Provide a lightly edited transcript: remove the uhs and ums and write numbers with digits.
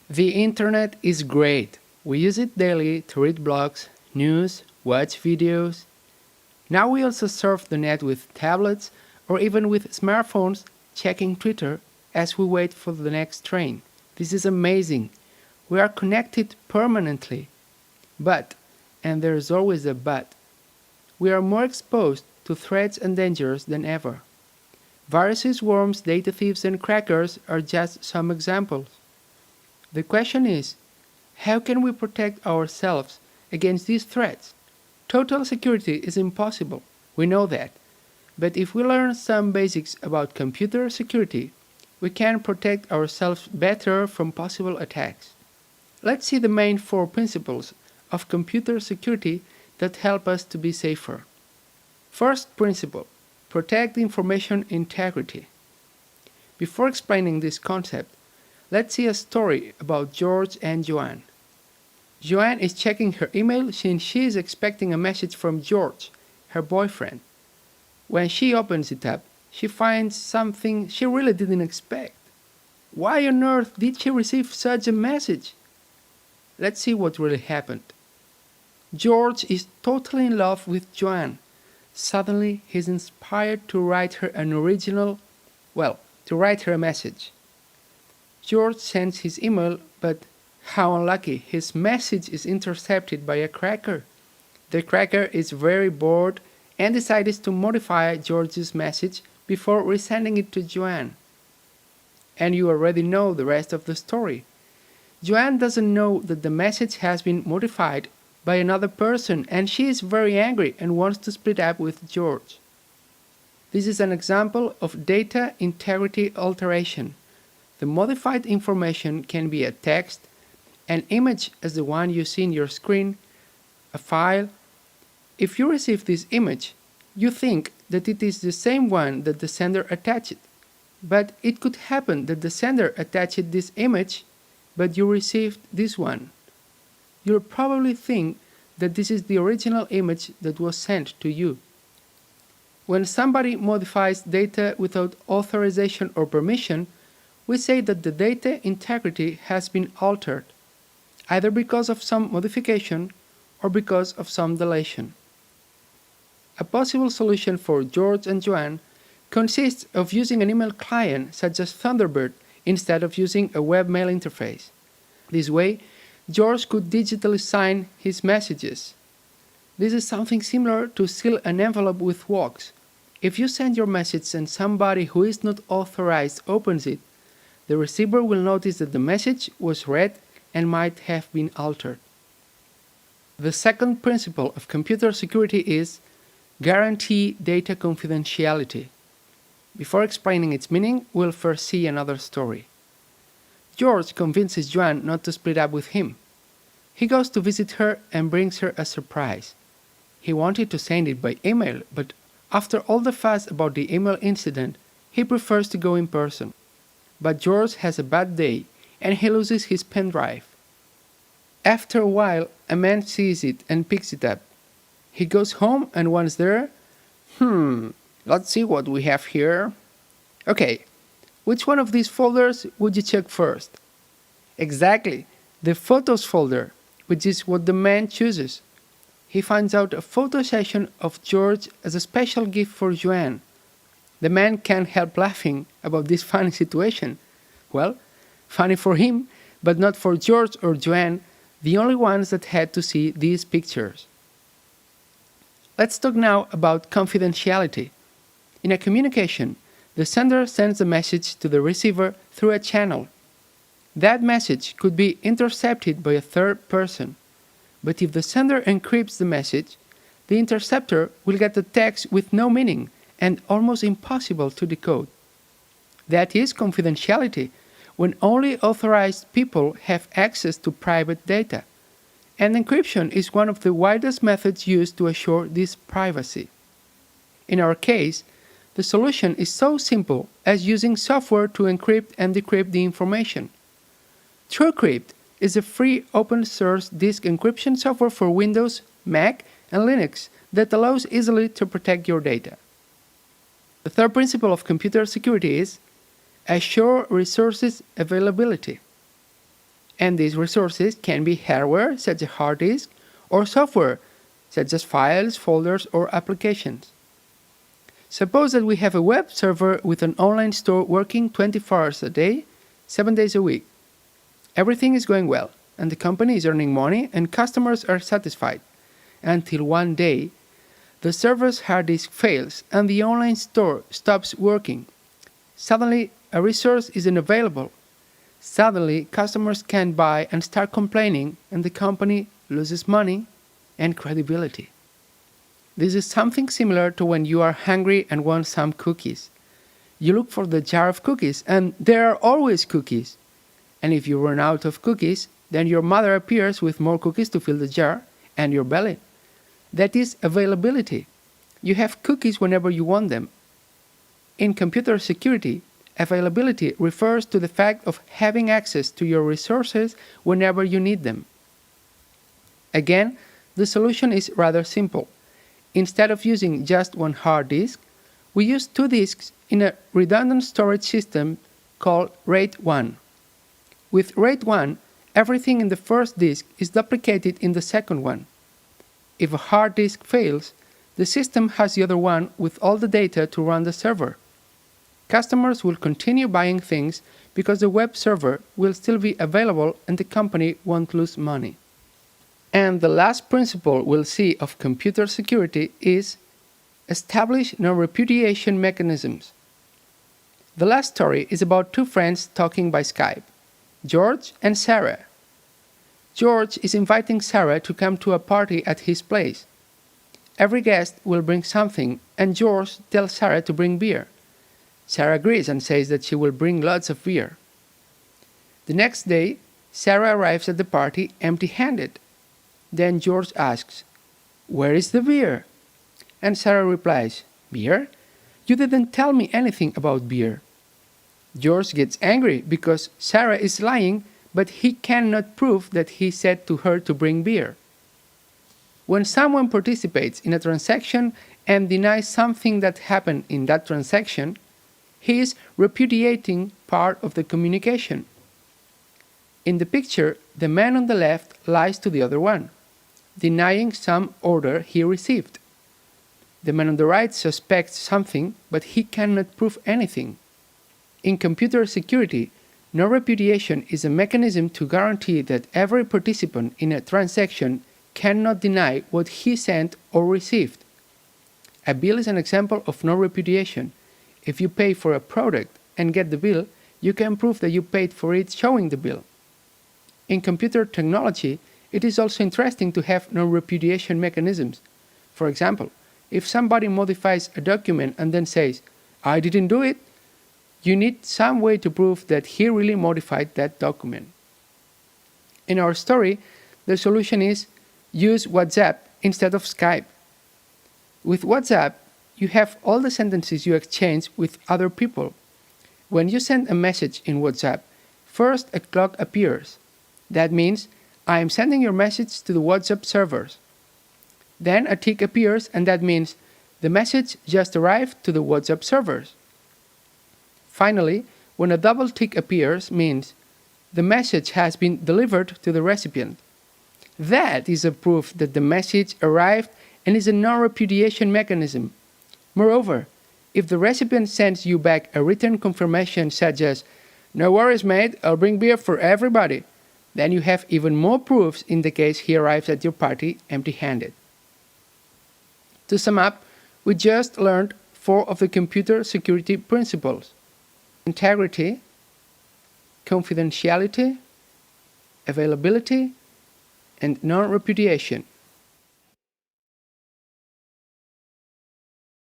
The internet is great. We use it daily to read blogs, news, watch videos. Now we also surf the net with tablets or even with smartphones, checking Twitter as we wait for the next train. This is amazing. We are connected permanently. But, and there is always a but, we are more exposed to threats and dangers than ever. Viruses, worms, data thieves, and crackers are just some examples. The question is, how can we protect ourselves against these threats? Total security is impossible, we know that. But if we learn some basics about computer security, we can protect ourselves better from possible attacks. Let's see the main 4 principles of computer security that help us to be safer. First principle: protect information integrity. Before explaining this concept, let's see a story about George and Joanne. Joanne is checking her email since she is expecting a message from George, her boyfriend. When she opens it up, she finds something she really didn't expect. Why on earth did she receive such a message? Let's see what really happened. George is totally in love with Joanne. Suddenly, he's inspired to write her a message. George sends his email, but how unlucky, his message is intercepted by a cracker. The cracker is very bored and decides to modify George's message before resending it to Joanne. And you already know the rest of the story. Joanne doesn't know that the message has been modified by another person, and she is very angry and wants to split up with George. This is an example of data integrity alteration. The modified information can be a text, an image as the one you see in your screen, a file. If you receive this image, you think that it is the same one that the sender attached. But it could happen that the sender attached this image, but you received this one. You'll probably think that this is the original image that was sent to you. When somebody modifies data without authorization or permission, we say that the data integrity has been altered, either because of some modification or because of some deletion. A possible solution for George and Joanne consists of using an email client such as Thunderbird instead of using a webmail interface. This way, George could digitally sign his messages. This is something similar to seal an envelope with wax. If you send your message and somebody who is not authorized opens it, the receiver will notice that the message was read and might have been altered. The second principle of computer security is guarantee data confidentiality. Before explaining its meaning, we'll first see another story. George convinces Joanne not to split up with him. He goes to visit her and brings her a surprise. He wanted to send it by email, but after all the fuss about the email incident, he prefers to go in person. But George has a bad day and he loses his pen drive. After a while, a man sees it and picks it up. He goes home and once there, let's see what we have here. Okay, which one of these folders would you check first? Exactly, the photos folder, which is what the man chooses. He finds out a photo session of George as a special gift for Joanne. The man can't help laughing about this funny situation. Well, funny for him, but not for George or Joanne, the only ones that had to see these pictures. Let's talk now about confidentiality. In a communication, the sender sends a message to the receiver through a channel. That message could be intercepted by a third person. But if the sender encrypts the message, the interceptor will get a text with no meaning and almost impossible to decode. That is confidentiality, when only authorized people have access to private data. And encryption is one of the widest methods used to assure this privacy. In our case, the solution is so simple as using software to encrypt and decrypt the information. TrueCrypt is a free open-source disk encryption software for Windows, Mac, and Linux that allows easily to protect your data. The third principle of computer security is assure resources availability. And these resources can be hardware, such as hard disk, or software, such as files, folders, or applications. Suppose that we have a web server with an online store working 24 hours a day, 7 days a week. Everything is going well, and the company is earning money and customers are satisfied. Until one day, the server's hard disk fails and the online store stops working. Suddenly, a resource isn't available. Suddenly, customers can't buy and start complaining, and the company loses money and credibility. This is something similar to when you are hungry and want some cookies. You look for the jar of cookies, and there are always cookies. And if you run out of cookies, then your mother appears with more cookies to fill the jar and your belly. That is availability. You have cookies whenever you want them. In computer security, availability refers to the fact of having access to your resources whenever you need them. Again, the solution is rather simple. Instead of using just one hard disk, we use two disks in a redundant storage system called RAID 1. With RAID 1, everything in the first disk is duplicated in the second one. If a hard disk fails, the system has the other one with all the data to run the server. Customers will continue buying things because the web server will still be available and the company won't lose money. And the last principle we'll see of computer security is establish non-repudiation mechanisms. The last story is about two friends talking by Skype, George and Sarah. George is inviting Sarah to come to a party at his place. Every guest will bring something, and George tells Sarah to bring beer. Sarah agrees and says that she will bring lots of beer. The next day, Sarah arrives at the party empty-handed. Then George asks, "Where is the beer?" And Sarah replies, "Beer? You didn't tell me anything about beer." George gets angry because Sarah is lying, but he cannot prove that he said to her to bring beer. When someone participates in a transaction and denies something that happened in that transaction, he is repudiating part of the communication. In the picture, the man on the left lies to the other one, denying some order he received. The man on the right suspects something, but he cannot prove anything. In computer security, no repudiation is a mechanism to guarantee that every participant in a transaction cannot deny what he sent or received. A bill is an example of no repudiation. If you pay for a product and get the bill, you can prove that you paid for it showing the bill. In computer technology, it is also interesting to have non-repudiation mechanisms. For example, if somebody modifies a document and then says, "I didn't do it," you need some way to prove that he really modified that document. In our story, the solution is use WhatsApp instead of Skype. With WhatsApp, you have all the sentences you exchange with other people. When you send a message in WhatsApp, first a clock appears. That means I am sending your message to the WhatsApp servers. Then a tick appears, and that means the message just arrived to the WhatsApp servers. Finally, when a double tick appears, means the message has been delivered to the recipient. That is a proof that the message arrived and is a non-repudiation mechanism. Moreover, if the recipient sends you back a written confirmation such as, "No worries mate, I'll bring beer for everybody," then you have even more proofs in the case he arrives at your party empty-handed. To sum up, we just learned 4 of the computer security principles: integrity, confidentiality, availability, and non-repudiation.